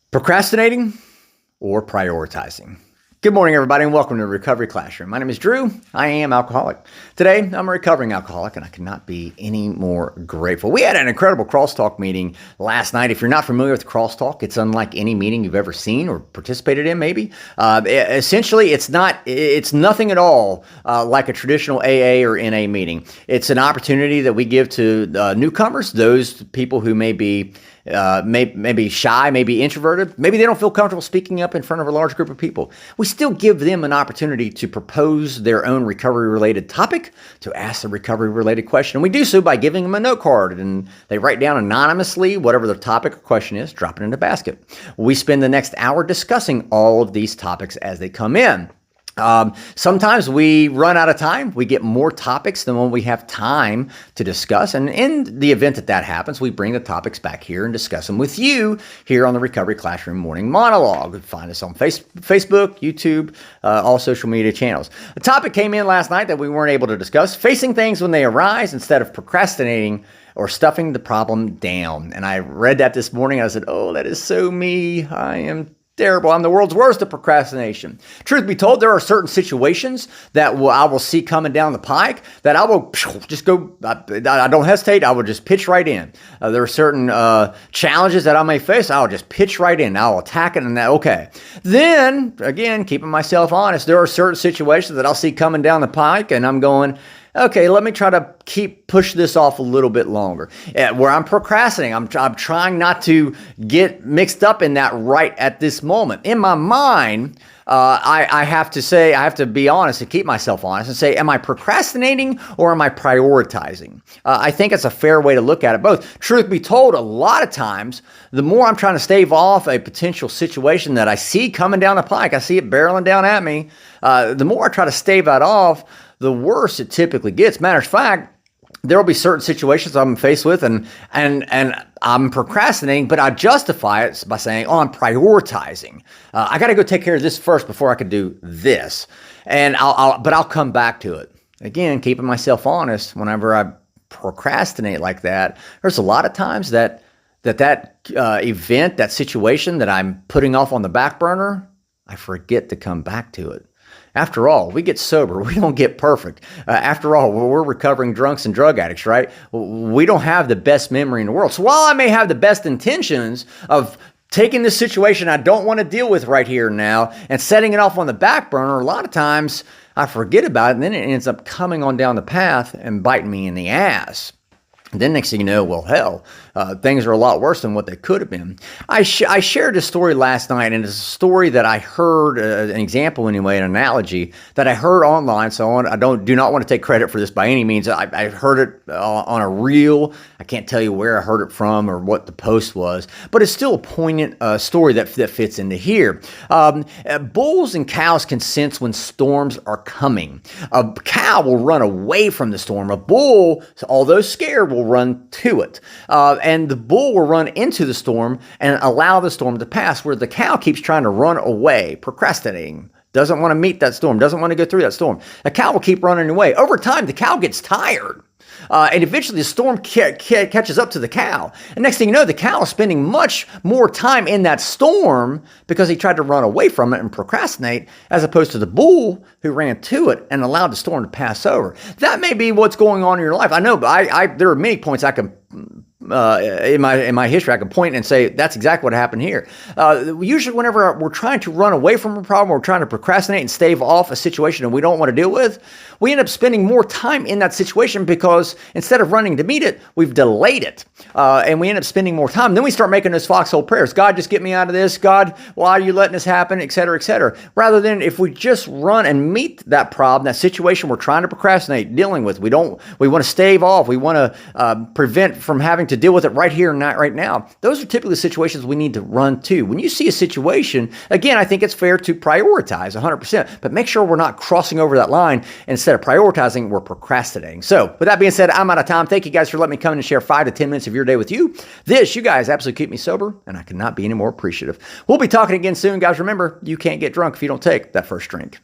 Procrastinating or prioritizing? Good morning, everybody, and welcome to the Recovery Classroom. My name is Drew. I am alcoholic. Today, I'm a recovering alcoholic, and I cannot be any more grateful. We had an incredible crosstalk meeting last night. If you're not familiar with crosstalk, it's unlike any meeting you've ever seen or participated in, maybe. Essentially, it's nothing at all like a traditional AA or NA meeting. It's an opportunity that we give to newcomers, those people who may be maybe shy, maybe introverted, maybe they don't feel comfortable speaking up in front of a large group of people. We still give them an opportunity to propose their own recovery-related topic, to ask a recovery-related question. And we do so by giving them a note card, and they write down anonymously whatever the topic or question is, drop it in the basket. We spend the next hour discussing all of these topics as they come in. Sometimes we run out of time. We get more topics than when we have time to discuss. And in the event that happens, we bring the topics back here and discuss them with you here on the Recovery Classroom Morning Monologue. Find us on Facebook, YouTube, all social media channels. A topic came in last night that we weren't able to discuss: facing things when they arise instead of procrastinating or stuffing the problem down. And I read that this morning. I said, oh, that is so me. I am terrible. I'm the world's worst at procrastination. Truth be told, there are certain situations that I will see coming down the pike that I will just go, I don't hesitate. I will just pitch right in. There are certain challenges that I may face. I'll just pitch right in. I'll attack it and that, okay. Then, again, keeping myself honest, there are certain situations that I'll see coming down the pike and I'm going, okay, let me try to push this off a little bit longer. Where I'm procrastinating, I'm trying not to get mixed up in that right at this moment. In my mind, I have to be honest and keep myself honest and say, am I procrastinating or am I prioritizing? I think it's a fair way to look at it both. Truth be told, a lot of times, the more I'm trying to stave off a potential situation that I see coming down the pike, I see it barreling down at me, the more I try to stave that off, the worse it typically gets. Matter of fact, there will be certain situations I'm faced with and I'm procrastinating, but I justify it by saying, oh, I'm prioritizing. I got to go take care of this first before I can do this. And I'll come back to it. Again, keeping myself honest, whenever I procrastinate like that, there's a lot of times that event, that situation that I'm putting off on the back burner, I forget to come back to it. After all, we get sober. We don't get perfect. After all, we're recovering drunks and drug addicts, right? We don't have the best memory in the world. So while I may have the best intentions of taking this situation I don't want to deal with right here and now and setting it off on the back burner, a lot of times I forget about it and then it ends up coming on down the path and biting me in the ass. And then next thing you know, well, hell, things are a lot worse than what they could have been. I shared this story last night, and it's a story that I heard, an example anyway, an analogy that I heard online. So I do not want to take credit for this by any means. I heard it on a reel. I can't tell you where I heard it from or what the post was, but it's still a poignant story that fits into here. Bulls and cows can sense when storms are coming. A cow will run away from the storm. A bull, although scared, will run to it. And the bull will run into the storm and allow the storm to pass, where the cow keeps trying to run away, procrastinating, doesn't want to meet that storm, doesn't want to go through that storm. The cow will keep running away. Over time, the cow gets tired. And eventually the storm catches up to the cow. And next thing you know, the cow is spending much more time in that storm because he tried to run away from it and procrastinate, as opposed to the bull who ran to it and allowed the storm to pass over. That may be what's going on in your life. I know, but there are many points I can in my history, I can point and say that's exactly what happened here. Usually whenever we're trying to run away from a problem, we're trying to procrastinate and stave off a situation that we don't want to deal with, we end up spending more time in that situation because instead of running to meet it, we've delayed it. And we end up spending more time. Then we start making those foxhole prayers. God, just get me out of this. God, why are you letting this happen? Et cetera, et cetera. Rather than if we just run and meet that problem, that situation we're trying to procrastinate dealing with, we want to stave off. We want to prevent from having to deal with it right here and right now. Those are typically the situations we need to run to. When you see a situation, again, I think it's fair to prioritize 100%, but make sure we're not crossing over that line. And instead of prioritizing, we're procrastinating. So with that being said, I'm out of time. Thank you guys for letting me come in and share 5 to 10 minutes of your day with you. You guys absolutely keep me sober, and I cannot be any more appreciative. We'll be talking again soon, guys. Remember, you can't get drunk if you don't take that first drink.